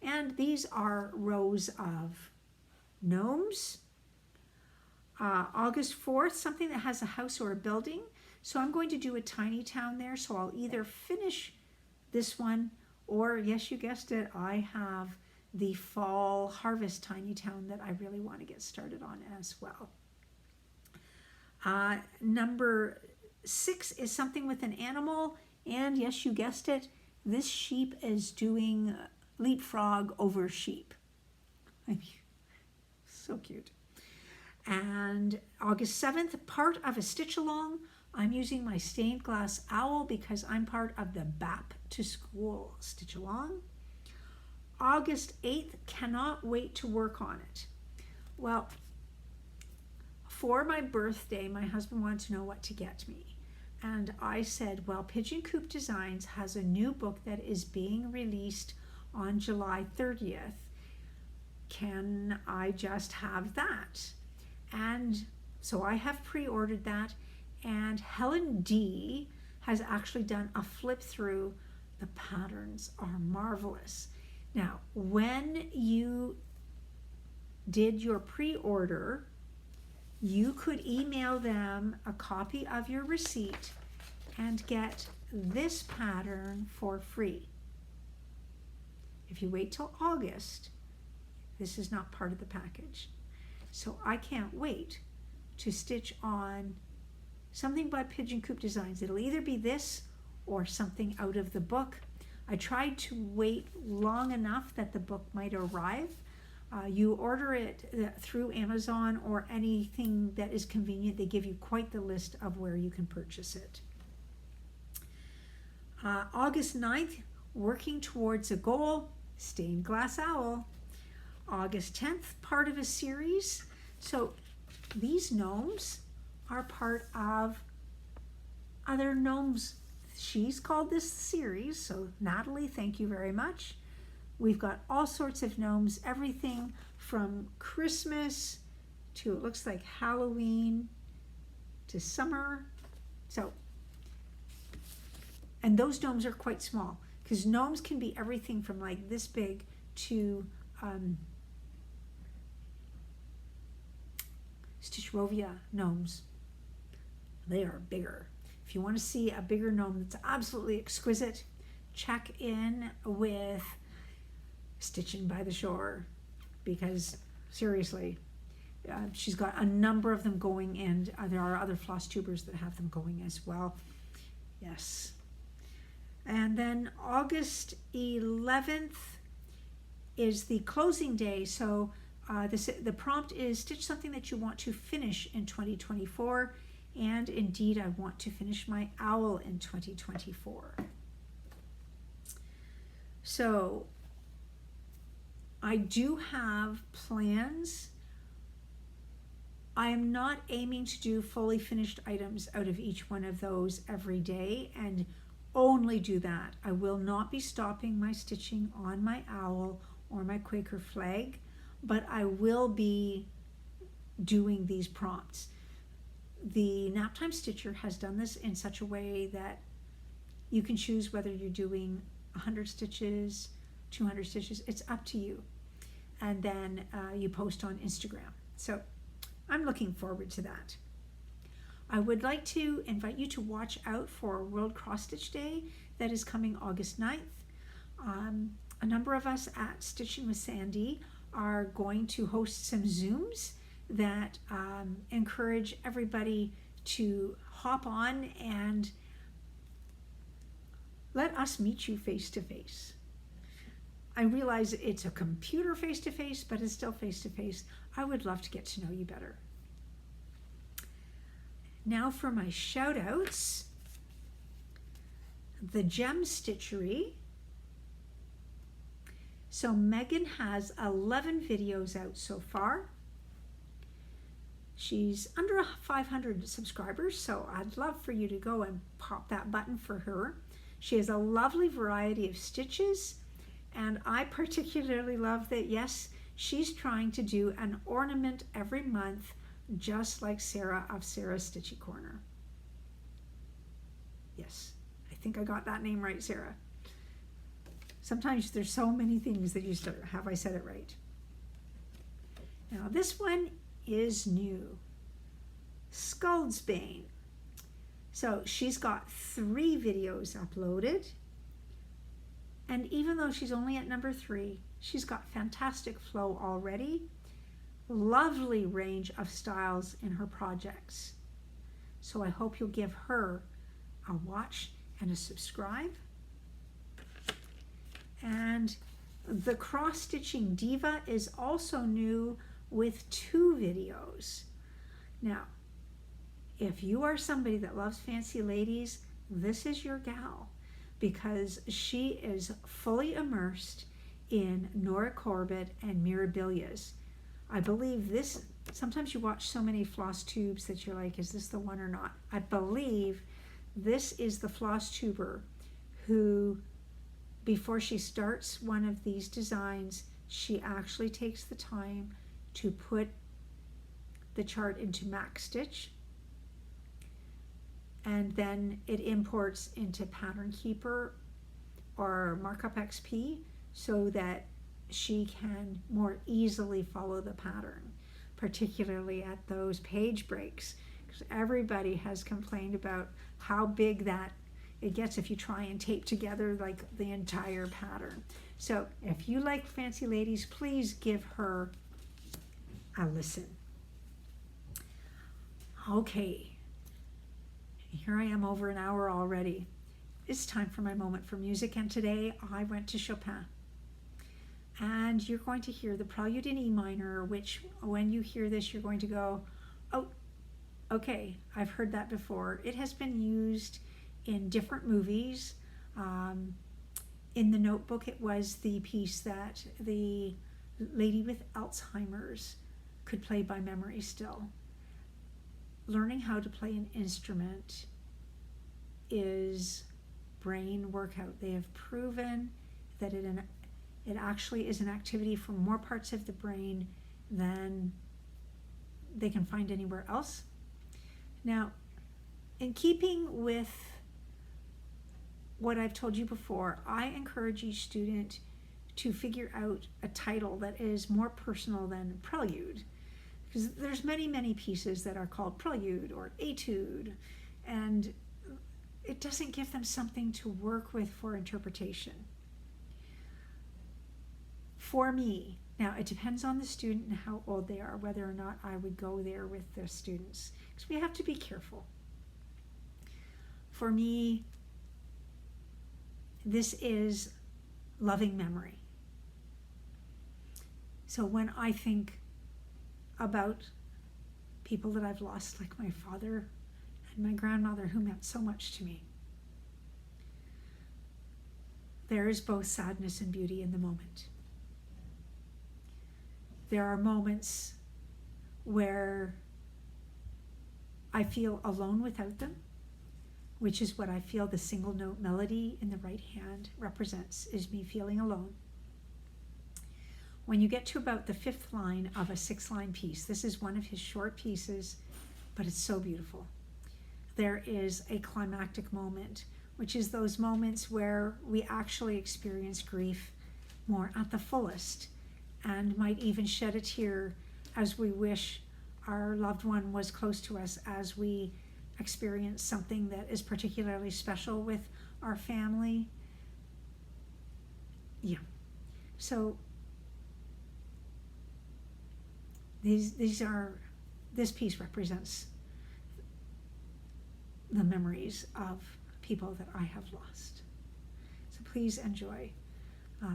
And these are rows of gnomes. August 4th, something that has a house or a building. So I'm going to do a tiny town there. So I'll either finish this one or, yes, you guessed it, I have the fall harvest tiny town that I really want to get started on as well. Number 6 is something with an animal. And yes, you guessed it, this sheep is doing leapfrog over sheep. So cute. And August 7th, part of a stitch along. I'm using my stained glass owl because I'm part of the BAP to School stitch along. August 8th, cannot wait to work on it. Well, for my birthday, my husband wanted to know what to get me. And I said, well, Pigeon Coop Designs has a new book that is being released on July 30th. Can I just have that? And so I have pre-ordered that, And Helen D has actually done a flip through. The patterns are marvelous. Now, when you did your pre-order, you could email them a copy of your receipt and get this pattern for free. If you wait till August, this is not part of the package. So I can't wait to stitch on something by Pigeon Coop Designs. It'll either be this or something out of the book. I tried to wait long enough that the book might arrive. You order it through Amazon or anything that is convenient. They give you quite the list of where you can purchase it. August 9th, Working Towards a Goal, Stained Glass Owl. August 10th, part of a series. So these gnomes are part of other gnomes. She's called this series, so Natalie, thank you very much. We've got all sorts of gnomes, everything from Christmas to, it looks like Halloween to summer. So, and those gnomes are quite small, because gnomes can be everything from like this big to Sherova gnomes. They are bigger. If you want to see a bigger gnome that's absolutely exquisite, check in with Stitching by the Shore, because seriously, she's got a number of them going, and there are other Flosstubers that have them going as well. Yes. And then August 11th is the closing day. So the prompt is stitch something that you want to finish in 2024. And indeed, I want to finish my owl in 2024. So I do have plans. I am not aiming to do fully finished items out of each one of those every day and only do that. I will not be stopping my stitching on my owl or my Quaker flag, but I will be doing these prompts. The Naptime Stitcher has done this in such a way that you can choose whether you're doing 100 stitches, 200 stitches, it's up to you. And then you post on Instagram. So I'm looking forward to that. I would like to invite you to watch out for World Cross Stitch Day that is coming August 9th. A number of us at Stitching with Sandy are going to host some Zooms that encourage everybody to hop on and let us meet you face to face. I realize it's a computer face to face, but it's still face to face. I would love to get to know you better. Now for my shout outs. The Gem Stitchery. So Megan has 11 videos out so far. She's under 500 subscribers, so I'd love for you to go and pop that button for her. She has a lovely variety of stitches, and I particularly love that, yes, she's trying to do an ornament every month, just like Sarah of Sarah's Stitchy Corner. Yes, I think I got that name right, Sarah. Sometimes there's so many things that you start, have I said it right? Now this one is new. Skuldsbane. So she's got 3 videos uploaded, and even though she's only at number 3, she's got fantastic flow already. Lovely range of styles in her projects. So I hope you'll give her a watch and a subscribe. And the Cross Stitching Diva is also new with 2 videos. Now, if you are somebody that loves fancy ladies, this is your gal, because she is fully immersed in Nora Corbett and Mirabilias. I believe this, sometimes you watch so many Flosstubes that you're like, is this the one or not? I believe this is the Flosstuber who, before she starts one of these designs, she actually takes the time to put the chart into Max Stitch, and then it imports into Pattern Keeper or Markup XP so that she can more easily follow the pattern, particularly at those page breaks, because everybody has complained about how big that it gets if you try and tape together like the entire pattern. So if you like Fancy Ladies, please give her a listen. Okay, here I am over an hour already. It's time for my moment for music, and today I went to Chopin. And you're going to hear the Prelude in E minor, which when you hear this, you're going to go, oh, okay, I've heard that before. It has been used in different movies. In The Notebook, it was the piece that the lady with Alzheimer's could play by memory still. Learning how to play an instrument is brain workout. They have proven that it actually is an activity for more parts of the brain than they can find anywhere else. Now, in keeping with what I've told you before, I encourage each student to figure out a title that is more personal than Prelude, because there's many pieces that are called Prelude or Etude, and it doesn't give them something to work with for interpretation. For me, now it depends on the student and how old they are, whether or not I would go there with the students, because we have to be careful. For me, this is loving memory. So when I think about people that I've lost, like my father and my grandmother, who meant so much to me, there is both sadness and beauty in the moment. There are moments where I feel alone without them, which is what I feel the single note melody in the right hand represents, is me feeling alone. When you get to about the 5th line of a 6-line piece, this is one of his short pieces, but it's so beautiful. There is a climactic moment, which is those moments where we actually experience grief more at the fullest and might even shed a tear as we wish our loved one was close to us, as we experience something that is particularly special with our family. Yeah. So this piece represents the memories of people that I have lost. So please enjoy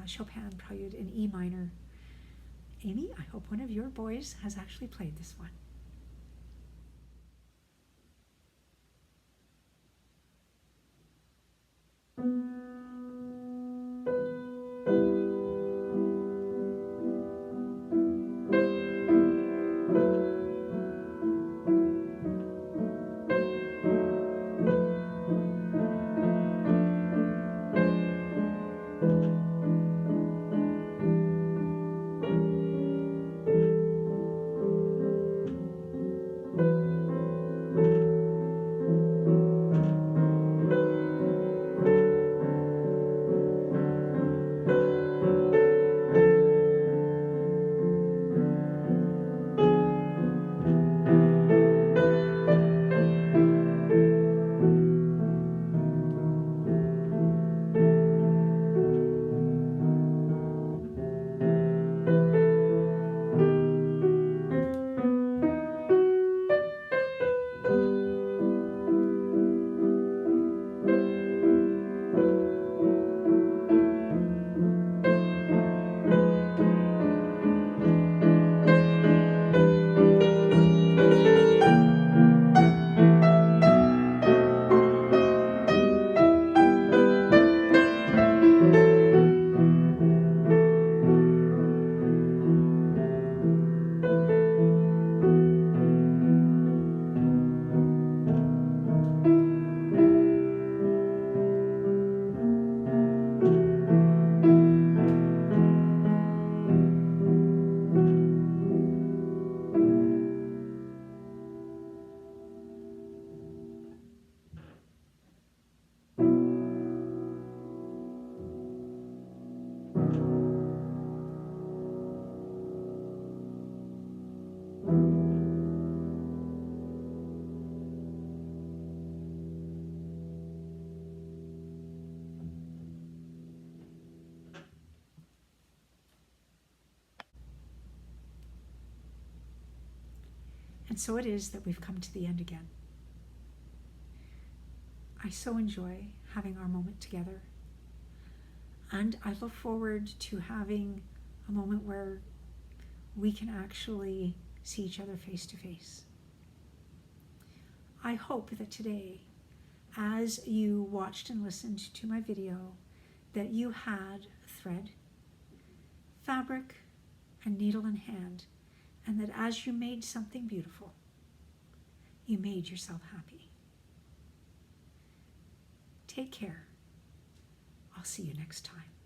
Chopin Prelude in E minor. Amy, I hope one of your boys has actually played this one. And so it is that we've come to the end again. I so enjoy having our moment together. And I look forward to having a moment where we can actually see each other face to face. I hope that today, as you watched and listened to my video, that you had thread, fabric, and needle in hand, and that as you made something beautiful, you made yourself happy. Take care. I'll see you next time.